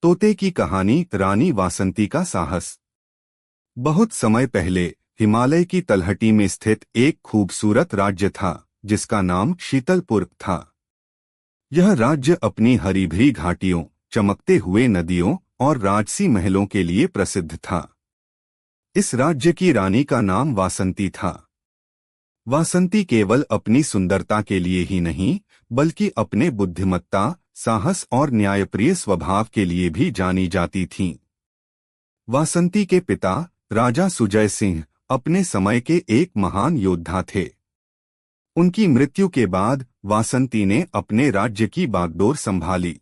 तोते की कहानी। रानी वासंती का साहस। बहुत समय पहले हिमालय की तलहटी में स्थित एक खूबसूरत राज्य था जिसका नाम शीतलपुर था। यह राज्य अपनी हरी भरी घाटियों, चमकते हुए नदियों और राजसी महलों के लिए प्रसिद्ध था। इस राज्य की रानी का नाम वासंती था। वासंती केवल अपनी सुंदरता के लिए ही नहीं, बल्कि अपने बुद्धिमत्ता, साहस और न्यायप्रिय स्वभाव के लिए भी जानी जाती थीं। वासंती के पिता राजा सुजय सिंह अपने समय के एक महान योद्धा थे। उनकी मृत्यु के बाद वासंती ने अपने राज्य की बागडोर संभाली।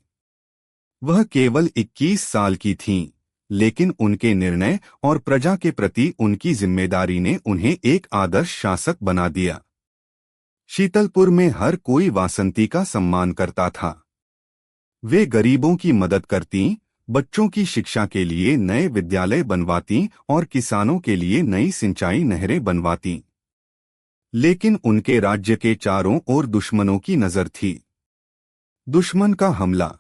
वह केवल 21 साल की थीं, लेकिन उनके निर्णय और प्रजा के प्रति उनकी जिम्मेदारी ने उन्हें एक आदर्श शासक बना दिया। शीतलपुर में हर कोई वासंती का सम्मान करता था। वे गरीबों की मदद करतीं, बच्चों की शिक्षा के लिए नए विद्यालय बनवातीं और किसानों के लिए नई सिंचाई नहरें बनवातीं। लेकिन उनके राज्य के चारों ओर दुश्मनों की नजर थी। दुश्मन का हमला।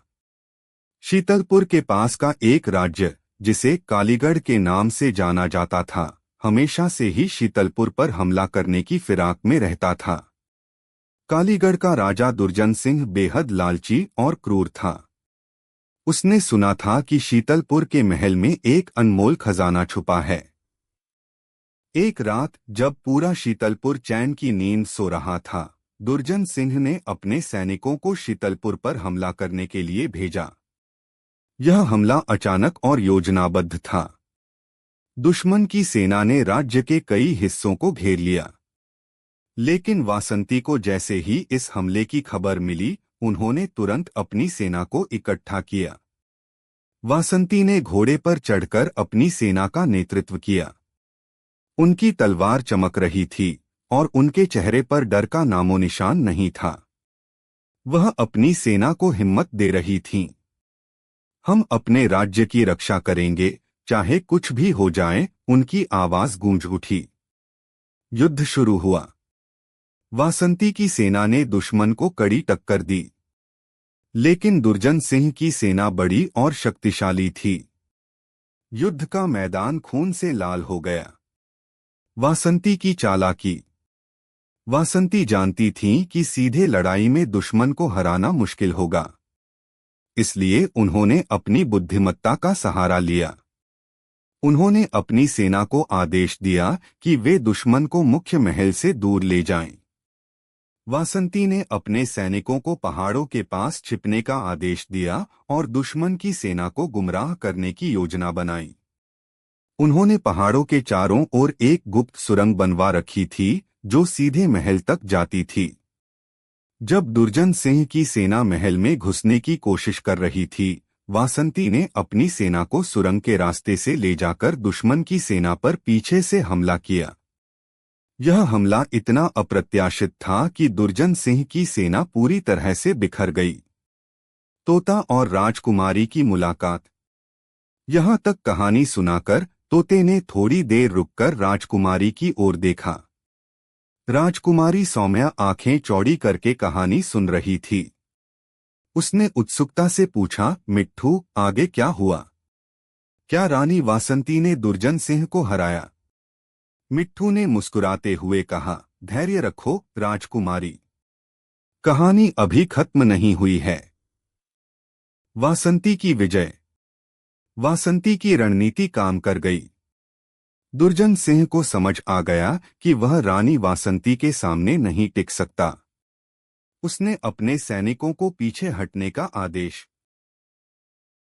शीतलपुर के पास का एक राज्य, जिसे कालीगढ़ के नाम से जाना जाता था, हमेशा से ही शीतलपुर पर हमला करने की फिराक में रहता था। कालीगढ़ का राजा दुर्जन सिंह बेहद लालची और क्रूर था। उसने सुना था कि शीतलपुर के महल में एक अनमोल खजाना छुपा है। एक रात जब पूरा शीतलपुर चैन की नींद सो रहा था, दुर्जन सिंह ने अपने सैनिकों को शीतलपुर पर हमला करने के लिए भेजा। यह हमला अचानक और योजनाबद्ध था। दुश्मन की सेना ने राज्य के कई हिस्सों को घेर लिया। लेकिन वासंती को जैसे ही इस हमले की खबर मिली, उन्होंने तुरंत अपनी सेना को इकट्ठा किया। वासंती ने घोड़े पर चढ़कर अपनी सेना का नेतृत्व किया। उनकी तलवार चमक रही थी और उनके चेहरे पर डर का नामो निशान नहीं था। वह अपनी सेना को हिम्मत दे रही थीं। हम अपने राज्य की रक्षा करेंगे, चाहे कुछ भी हो जाए, उनकी आवाज गूंज उठी। युद्ध शुरू हुआ। वासंती की सेना ने दुश्मन को कड़ी टक्कर दी, लेकिन दुर्जन सिंह की सेना बड़ी और शक्तिशाली थी। युद्ध का मैदान खून से लाल हो गया। वासंती की चालाकी। वासंती जानती थीं कि सीधे लड़ाई में दुश्मन को हराना मुश्किल होगा, इसलिए उन्होंने अपनी बुद्धिमत्ता का सहारा लिया। उन्होंने अपनी सेना को आदेश दिया कि वे दुश्मन को मुख्य महल से दूर ले जाएं। वासंती ने अपने सैनिकों को पहाड़ों के पास छिपने का आदेश दिया और दुश्मन की सेना को गुमराह करने की योजना बनाई। उन्होंने पहाड़ों के चारों ओर एक गुप्त सुरंग बनवा रखी थी जो सीधे महल तक जाती थी। जब दुर्जन सिंह की सेना महल में घुसने की कोशिश कर रही थी, वासंती ने अपनी सेना को सुरंग के रास्ते से ले जाकर दुश्मन की सेना पर पीछे से हमला किया। यह हमला इतना अप्रत्याशित था कि दुर्जन सिंह की सेना पूरी तरह से बिखर गई। तोता और राजकुमारी की मुलाकात। यहाँ तक कहानी सुनाकर तोते ने थोड़ी देर रुककर राजकुमारी की ओर देखा। राजकुमारी सौम्या आंखें चौड़ी करके कहानी सुन रही थी। उसने उत्सुकता से पूछा, मिट्ठू, आगे क्या हुआ? क्या रानी वासंती ने दुर्जन सिंह को हराया? मिट्ठू ने मुस्कुराते हुए कहा, धैर्य रखो राजकुमारी, कहानी अभी खत्म नहीं हुई है। वासंती की विजय। वासंती की रणनीति काम कर गई। दुर्जन सिंह को समझ आ गया कि वह रानी वासंती के सामने नहीं टिक सकता। उसने अपने सैनिकों को पीछे हटने का आदेश